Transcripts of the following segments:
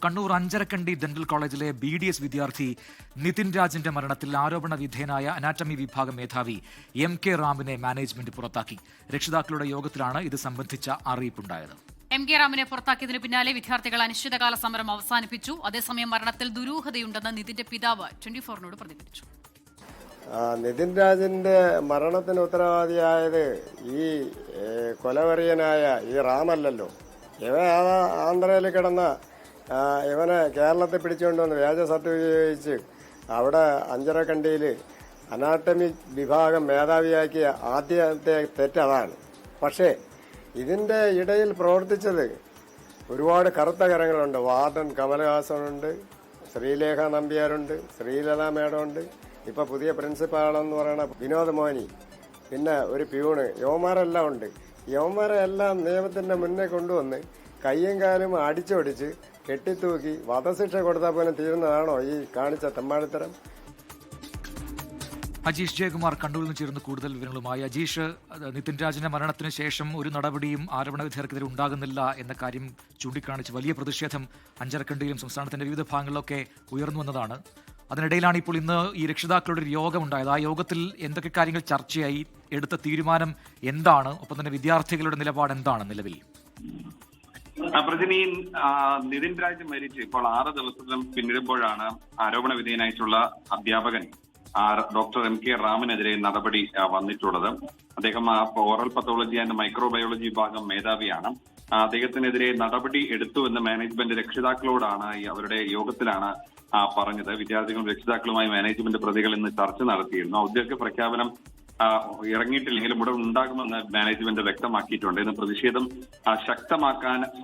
Kannur Anjarakandy dental കോളേജിലെ BDS വിദ്യാർത്ഥി നിതിൻ രാജിന്റെ മരണത്തിൽ ആരോപണ വിധേയനായ അനാറ്റമി വിഭാഗം മേധാവി MK റാമിനെ മാനേജ്മെന്റ് പുറത്താക്കി. രക്ഷിതാക്കളുടെ യോഗത്തിലാണ് ഇത് സംബന്ധിച്ച അറിയിപ്പുണ്ടായത്. MK റാമിനെ പുറത്താക്കിയതിനു പിന്നാലെ വിദ്യാർത്ഥികൾ അനിശ്ചിതകാല സമരം അവസാനിപ്പിച്ചു. അതേസമയം മരണത്തിൽ ദുരൂഹതയുണ്ടെന്ന് നിതിന്റെ പിതാവ് 24നോട് പ്രതികരിച്ചു. നിതിൻ രാജിന്റെ മരണത്തിന് ഉത്തരവാദിയായത് ഈ കൊലവെറിയനായ ഈ റാമല്ലല്ലോ. ഇവൻ ആന്ധ്രയിൽ കിടന്ന ഇവനെ കേരളത്തിൽ പിടിച്ചുകൊണ്ടുവന്ന് വ്യാജ സർട്ടിഫിക്കറ്റ് ഉപയോഗിച്ച് അവിടെ അഞ്ചരക്കണ്ടിയിൽ അനാട്ടമി വിഭാഗം മേധാവിയാക്കിയ ആദ്യത്തെ തെറ്റതാണ്. പക്ഷേ ഇതിൻ്റെ ഇടയിൽ പ്രവർത്തിച്ചത് ഒരുപാട് കറുത്ത കരങ്ങളുണ്ട്. വാർഡൻ കമലഹാസനുണ്ട്, ശ്രീലേഖ നമ്പ്യാരുണ്ട്, ശ്രീലത മേഡമുണ്ട്, ഇപ്പോൾ പുതിയ പ്രിൻസിപ്പാളെന്ന് പറയുന്ന വിനോദ് മോഹനി, പിന്നെ ഒരു പ്യൂണ്, യവന്മാരെല്ലാം ഉണ്ട്. യവന്മാരെ എല്ലാം നിയമത്തിൻ്റെ മുന്നേ കൊണ്ടുവന്ന് കയ്യും കാലും അടിച്ചൊടിച്ച് കെട്ടിത്തൂക്കി വധശിക്ഷ കൊടുത്താൽ പോലും തീരുന്നതാണോ ഈ കാണിച്ച തെമ്മാടിത്തരം? അജീഷ് ജയകുമാർ കണ്ണൂരിൽ നിന്ന് ചേർന്ന് കൂടുതൽ വിവരങ്ങളുമായി. അജീഷ്, നിതിൻ രാജിന്റെ മരണത്തിന് ശേഷം ഒരു നടപടിയും ആരോപണ വിധേയർക്കെതിരെ ഉണ്ടാകുന്നില്ല എന്ന കാര്യം ചൂണ്ടിക്കാണിച്ച് വലിയ പ്രതിഷേധം അഞ്ചരക്കണ്ടിയിലും സംസ്ഥാനത്തിന്റെ വിവിധ ഭാഗങ്ങളിലൊക്കെ ഉയർന്നു വന്നതാണ്. അതിനിടയിലാണ് ഇപ്പോൾ ഇന്ന് ഈ രക്ഷിതാക്കളുടെ ഒരു യോഗമുണ്ടായത്. ആ യോഗത്തിൽ എന്തൊക്കെ കാര്യങ്ങൾ ചർച്ചയായി, എടുത്ത തീരുമാനം എന്താണ്, ഒപ്പം തന്നെ വിദ്യാർത്ഥികളുടെ നിലപാട് എന്താണ് നിലവിൽ? പ്രജനി, നിതിൻ രാജ് മരിച്ച് ഇപ്പോൾ 6 ദിവസത്തിലും പിന്നിടുമ്പോഴാണ് ആരോപണ വിധേയനായിട്ടുള്ള അധ്യാപകൻ ഡോക്ടർ MK റാമിനെതിരെ നടപടി വന്നിട്ടുള്ളത്. അദ്ദേഹം ഓറൽ പത്തോളജി ആൻഡ് മൈക്രോബയോളജി വിഭാഗം മേധാവിയാണ്. അദ്ദേഹത്തിനെതിരെ നടപടി എടുത്തു എന്ന് മാനേജ്മെന്റ് രക്ഷിതാക്കളോടാണ് അവരുടെ യോഗത്തിലാണ് പറഞ്ഞത്. വിദ്യാർത്ഥികളും രക്ഷിതാക്കളുമായി മാനേജ്മെന്റ് പ്രതികൾ ഇന്ന് ചർച്ച നടത്തിയിരുന്നു. ഔദ്യോഗിക പ്രഖ്യാപനം ഇറങ്ങിയിട്ടില്ലെങ്കിലും ഉടൻ ഉണ്ടാകുമെന്ന് മാനേജ്മെന്റ് വ്യക്തമാക്കിയിട്ടുണ്ട്. ഇന്ന് പ്രതിഷേധം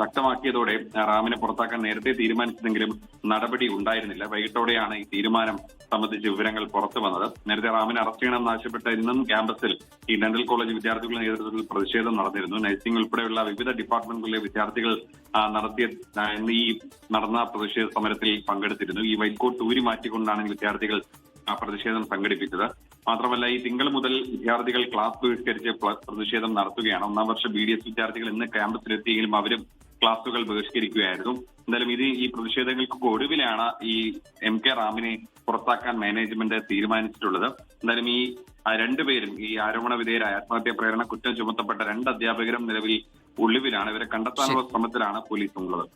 ശക്തമാക്കിയതോടെ റാമിനെ പുറത്താക്കാൻ നേരത്തെ തീരുമാനിച്ചതെങ്കിലും നടപടി ഉണ്ടായിരുന്നില്ല. വൈകിട്ടോടെയാണ് ഈ തീരുമാനം സംബന്ധിച്ച് വിവരങ്ങൾ പുറത്തു വന്നത്. നേരത്തെ റാമിനെ അറസ്റ്റ് ചെയ്യണമെന്ന് ആവശ്യപ്പെട്ട് ഇന്നും ക്യാമ്പസിൽ ഈ ഡെന്റൽ കോളേജ് വിദ്യാർത്ഥികളുടെ നേതൃത്വത്തിൽ പ്രതിഷേധം നടന്നിരുന്നു. നഴ്സിംഗ് ഉൾപ്പെടെയുള്ള വിവിധ ഡിപ്പാർട്ട്മെന്റുകളിലെ വിദ്യാർത്ഥികൾ ഈ നടന്ന പ്രതിഷേധ സമരത്തിൽ പങ്കെടുത്തിരുന്നു. ഈ വൈറ്റ് കോട്ട് ഊരി മാറ്റിക്കൊണ്ടാണ് വിദ്യാർത്ഥികൾ പ്രതിഷേധം സംഘടിപ്പിച്ചത്. മാത്രമല്ല, ഈ തിങ്കൾ മുതൽ വിദ്യാർത്ഥികൾ ക്ലാസ് ബഹിഷ്കരിച്ച് പ്രതിഷേധം നടത്തുകയാണ്. 1ാം വർഷ BDS വിദ്യാർത്ഥികൾ ഇന്ന് ക്യാമ്പസിലെത്തിയെങ്കിലും അവരും ക്ലാസുകൾ ബഹിഷ്കരിക്കുകയായിരുന്നു. എന്തായാലും ഈ പ്രതിഷേധങ്ങൾക്ക് ഒടുവിലാണ് ഈ MK റാമിനെ പുറത്താക്കാൻ മാനേജ്മെന്റ് തീരുമാനിച്ചിട്ടുള്ളത്. എന്തായാലും ഈ രണ്ടുപേരും ഈ ആരോപണ വിധേയരായ ആത്മഹത്യാ പ്രേരണ കുറ്റം ചുമത്തപ്പെട്ട 2 അധ്യാപകരും നിലവിൽ ഒളിവിലാണ്. ഇവരെ കണ്ടെത്താനുള്ള ശ്രമത്തിലാണ് പോലീസ് ഉള്ളത്.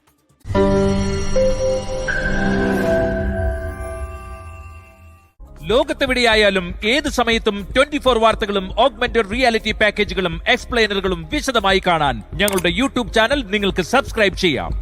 ലോകത്തെവിടെയായാലും ഏത് സമയത്തും 24 വാർത്തകളും ഓഗ്മെന്റഡ് റിയാലിറ്റി പാക്കേജുകളും എക്സ്പ്ലെയിനറുകളും വിശദമായി കാണാൻ ഞങ്ങളുടെ YouTube ചാനൽ നിങ്ങൾക്ക് സബ്സ്ക്രൈബ് ചെയ്യാം.